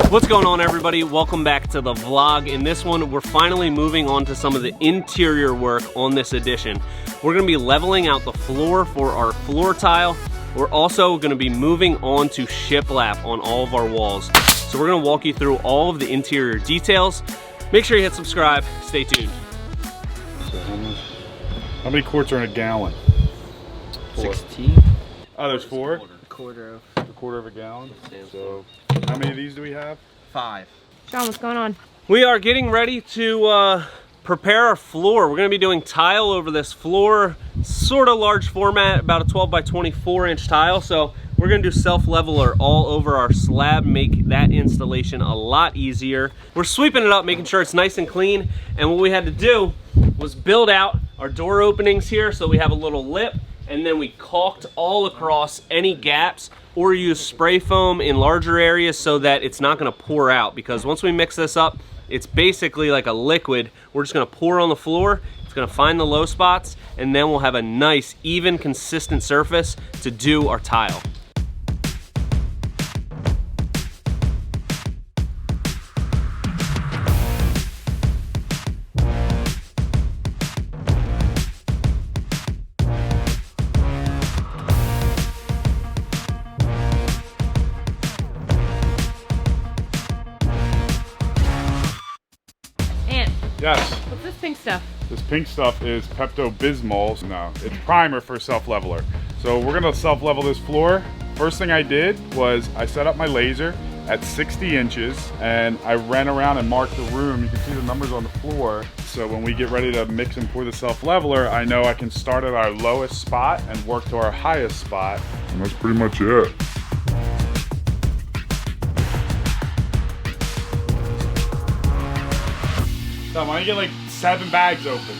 What's going on, everybody? Welcome back to the vlog. In this one, we're finally moving on to some of the interior work on this addition. We're gonna be leveling out the floor for our floor tile. We're also gonna be moving on to shiplap on all of our walls. So we're gonna walk you through all of the interior details. Make sure you hit subscribe, stay tuned. How many quarts are in a gallon? 16. Oh, there's 4? A quarter of a gallon. So how many of these do we have? 5. Sean, what's going on? We are getting ready to prepare our floor. We're gonna be doing tile over this floor, sort of large format, about a 12 by 24 inch tile. So we're gonna do self-leveler all over our slab, make that installation a lot easier. We're sweeping it up, making sure it's nice and clean. And what we had to do was build out our door openings here so we have a little lip, and then we caulked all across any gaps, or use spray foam in larger areas so that it's not gonna pour out, because once we mix this up, it's basically like a liquid. We're just gonna pour on the floor, it's gonna find the low spots, and then we'll have a nice, even, consistent surface to do our tile. Ant, Yes. what's this pink stuff? This pink stuff is Pepto-Bismol. No, it's primer for self-leveler. So we're gonna self-level this floor. First thing I did was I set up my laser at 60 inches and I ran around and marked the room. You can see the numbers on the floor. So when we get ready to mix and pour the self-leveler, I know I can start at our lowest spot and work to our highest spot. And that's pretty much it. Why don't you get like 7 bags open?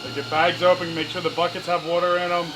Like, get bags open, make sure the buckets have water in them.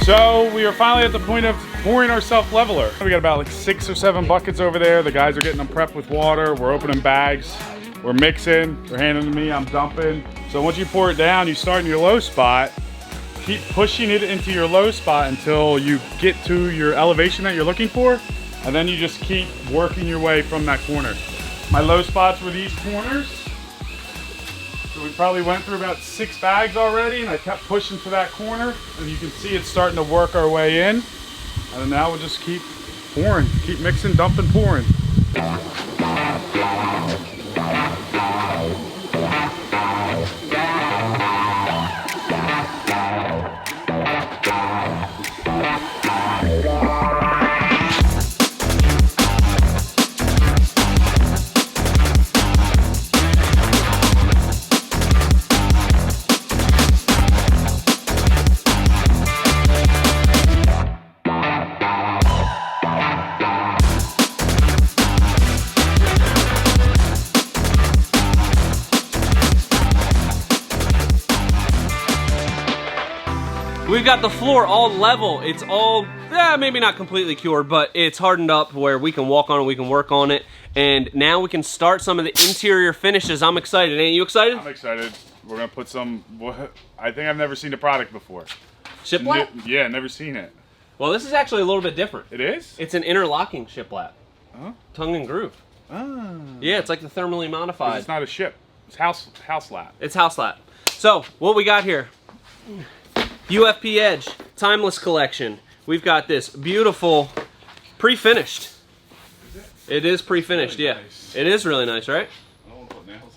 So we are finally at the point of pouring our self-leveler. We got about like 6 or 7 buckets over there. The guys are getting them prepped with water. We're opening bags. We're mixing. They're handing to me. I'm dumping. So once you pour it down, you start in your low spot. Keep pushing it into your low spot until you get to your elevation that you're looking for. And then you just keep working your way from that corner. My low spots were these corners. So we probably went through about 6 bags already, and I kept pushing to that corner, and you can see it's starting to work our way in. And now we'll just keep pouring, keep mixing, dumping, pouring. We've got the floor all level. It's all, maybe not completely cured, but it's hardened up where we can walk on it, we can work on it. And now we can start some of the interior finishes. I'm excited. Ain't you excited? I'm excited. We're gonna put some, I think I've never seen the product before. Shiplap? Yeah, never seen it. Well, this is actually a little bit different. It is? It's an interlocking shiplap. Huh? Tongue and groove. Ah. Yeah, it's like the thermally modified. It's not a ship. It's house lap. It's house lap. So, what we got here? UFP Edge Timeless Collection. We've got this beautiful pre-finished. It is pre-finished, really yeah. Nice. It is really nice, right? I don't want to put nails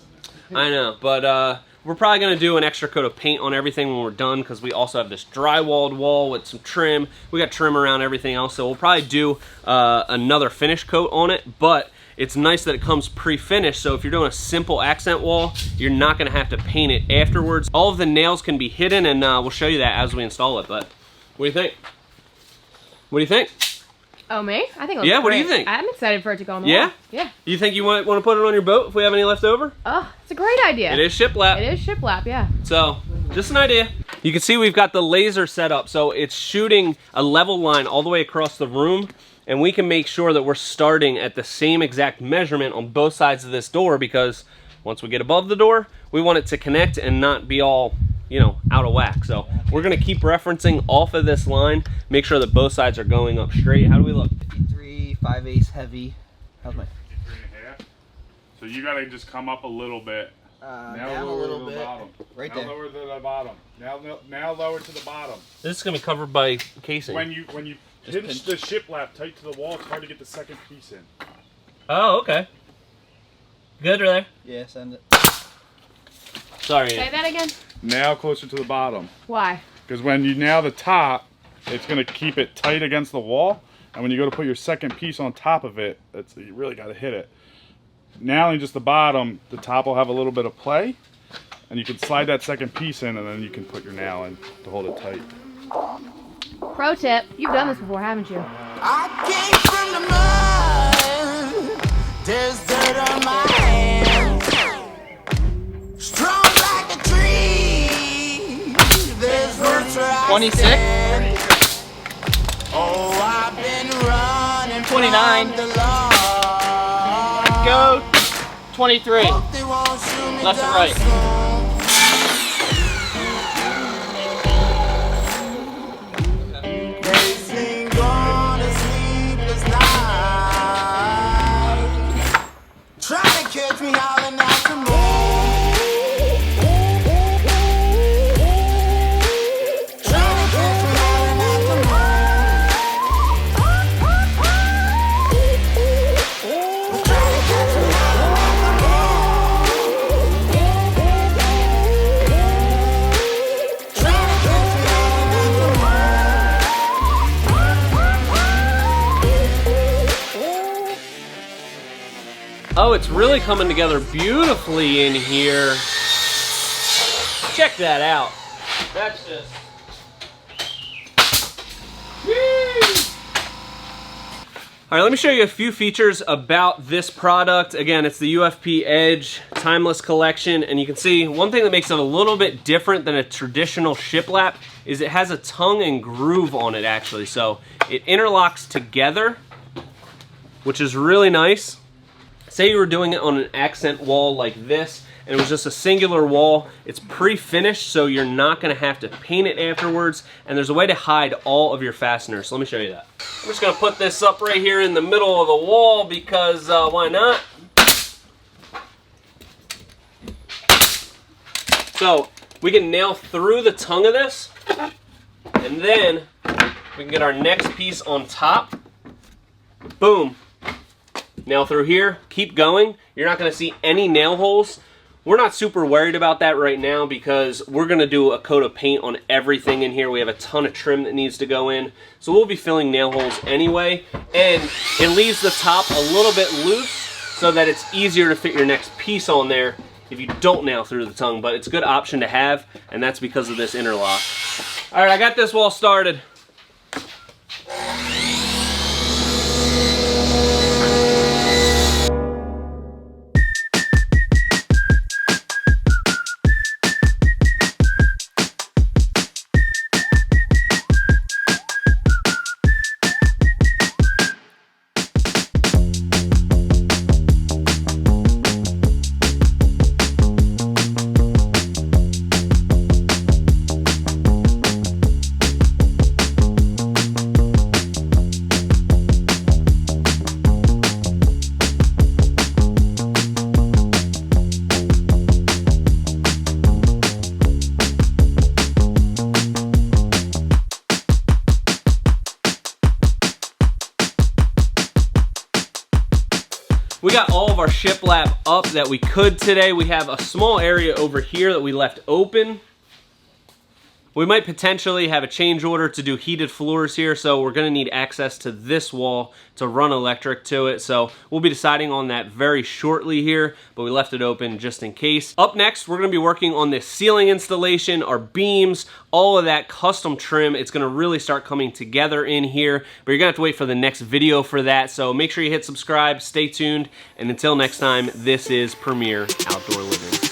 in it. I know, but we're probably going to do an extra coat of paint on everything when we're done, because we also have this drywalled wall with some trim. We got trim around everything else, so we'll probably do another finish coat on it, but it's nice that it comes pre-finished, so if you're doing a simple accent wall, you're not gonna have to paint it afterwards. All of the nails can be hidden, and we'll show you that as we install it, but what do you think? What do you think? Oh, me? I think it looks Yeah, what do great. you think? I'm excited for it to go on the Yeah? wall. Yeah. You think you want to put it on your boat if we have any left over? Oh, it's a great idea. It is shiplap. It is shiplap, yeah. So, just an idea. You can see we've got the laser set up, so it's shooting a level line all the way across the room, and we can make sure that we're starting at the same exact measurement on both sides of this door, because once we get above the door, we want it to connect and not be all, you know, out of whack. So we're gonna keep referencing off of this line, make sure that both sides are going up straight. How do we look? 53, 5/8 heavy. How's my? 53.5. So you gotta just come up a little bit. Now Down a lower little to the bit. bottom. Right now there. lower to the bottom. Now lower to the bottom. This is gonna be covered by casing. When you pinch the shiplap tight to the wall, it's hard to get the second piece in. Oh, okay. Good right there. Yeah, send it. Sorry. Say that again. Now closer to the bottom. Why? Because when you nail the top, it's gonna keep it tight against the wall, and when you go to put your second piece on top of it, you really gotta hit it. Nailing just the bottom, the top will have a little bit of play, and you can slide that second piece in, and then you can put your nail in to hold it tight. Pro tip. You've done this before, haven't you? I came from the mud. There's dirt on my hands. Strong like a tree. There's roots where I 26. stand. Oh, I've been running 29. from the law. Go. 23. Hope they won't shoot me Left and down right. soon. Racing on a sleepless night. Try to catch me howling at the moon. Try to catch me howling at the moon. Try to catch me howling at the moon. Try to catch me howling at the moon. Oh, it's really coming together beautifully in here. Check that out. That's just... All right, let me show you a few features about this product. Again, it's the UFP Edge Timeless Collection, and you can see one thing that makes it a little bit different than a traditional shiplap is it has a tongue and groove on it, actually. So it interlocks together, which is really nice. Say you were doing it on an accent wall like this, and it was just a singular wall. It's pre-finished, so you're not gonna have to paint it afterwards, and there's a way to hide all of your fasteners. So let me show you that. I'm just gonna put this up right here in the middle of the wall because why not? So we can nail through the tongue of this, and then we can get our next piece on top. Boom. Nail through here, keep going. You're not gonna see any nail holes. We're not super worried about that right now because we're gonna do a coat of paint on everything in here. We have a ton of trim that needs to go in. So we'll be filling nail holes anyway. And it leaves the top a little bit loose so that it's easier to fit your next piece on there if you don't nail through the tongue. But it's a good option to have, and that's because of this interlock. All right, I got this wall started. We got all of our shiplap up that we could today. We have a small area over here that we left open. We might potentially have a change order to do heated floors here, so we're gonna need access to this wall to run electric to it. So we'll be deciding on that very shortly here, but we left it open just in case. Up next, we're gonna be working on this ceiling installation, our beams, all of that custom trim. It's gonna really start coming together in here, but you're gonna have to wait for the next video for that. So make sure you hit subscribe, stay tuned, and until next time, this is Premier Outdoor Living.